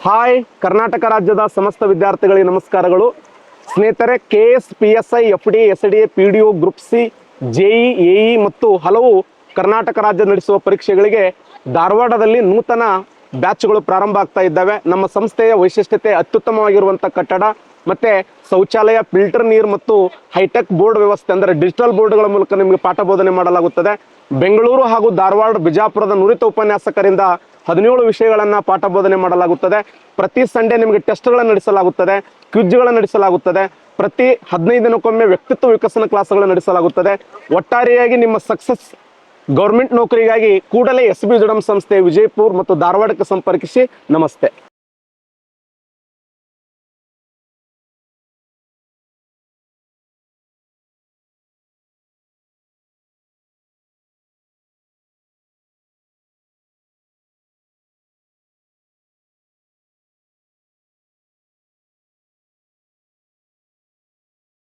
Hi, Karnataka ರಾಜ್ಯದ ಸಮಸ್ತ ವಿದ್ಯಾರ್ಥಿಗಳಿಗೆ ನಮಸ್ಕಾರಗಳು. ಸ್ನೇಹಿತರೆ, KS, PSI, FD, SD, PDO, group C, JE, AE ಮತ್ತು ಹಲವು ಕರ್ನಾಟಕ ರಾಜ್ಯ ನಡೆಸುವ ಪರೀಕ್ಷೆಗಳಿಗೆ ಧಾರವಾಡದಲ್ಲಿ ನೂತನ ಬ್ಯಾಚ್ಗಳು ಪ್ರಾರಂಭ ಆಗ್ತಾ ಇದ್ದಾವೆ. ನಮ್ಮ ಸಂಸ್ಥೆಯ ವೈಶಿಷ್ಟ್ಯತೆ ಅತ್ಯುತ್ತಮವಾಗಿರುವಂಥ ಕಟ್ಟಡ ಮತ್ತು ಶೌಚಾಲಯ, ಫಿಲ್ಟರ್ ನೀರು ಮತ್ತು ಹೈಟೆಕ್ ಬೋರ್ಡ್ ವ್ಯವಸ್ಥೆ, ಅಂದರೆ ಡಿಜಿಟಲ್ ಬೋರ್ಡ್ಗಳ ಮೂಲಕ ನಿಮಗೆ ಪಾಠ ಬೋಧನೆ ಮಾಡಲಾಗುತ್ತದೆ. ಬೆಂಗಳೂರು ಹಾಗೂ ಧಾರವಾಡ, ಬಿಜಾಪುರದ ನುರಿತ ಉಪನ್ಯಾಸಕರಿಂದ 17 ವಿಷಯಗಳನ್ನು ಪಾಠ ಬೋಧನೆ ಮಾಡಲಾಗುತ್ತದೆ. ಪ್ರತಿ ಸಂಡೇ ನಿಮಗೆ ಟೆಸ್ಟ್ಗಳನ್ನು ನಡೆಸಲಾಗುತ್ತದೆ, ಕ್ವಿಜ್ಗಳನ್ನು ನಡೆಸಲಾಗುತ್ತದೆ. ಪ್ರತಿ 15 ದಿನಕ್ಕೊಮ್ಮೆ ವ್ಯಕ್ತಿತ್ವ ವಿಕಸನ ಕ್ಲಾಸ್ಗಳನ್ನು ನಡೆಸಲಾಗುತ್ತದೆ. ಒಟ್ಟಾರೆಯಾಗಿ ನಿಮ್ಮ ಸಕ್ಸಸ್ ಗೌರ್ಮೆಂಟ್ ನೌಕರಿಗಾಗಿ ಕೂಡಲೇ SB ಜುಡಮ್ ಸಂಸ್ಥೆ ವಿಜಯಪುರ ಮತ್ತು ಧಾರವಾಡಕ್ಕೆ ಸಂಪರ್ಕಿಸಿ. ನಮಸ್ತೆ.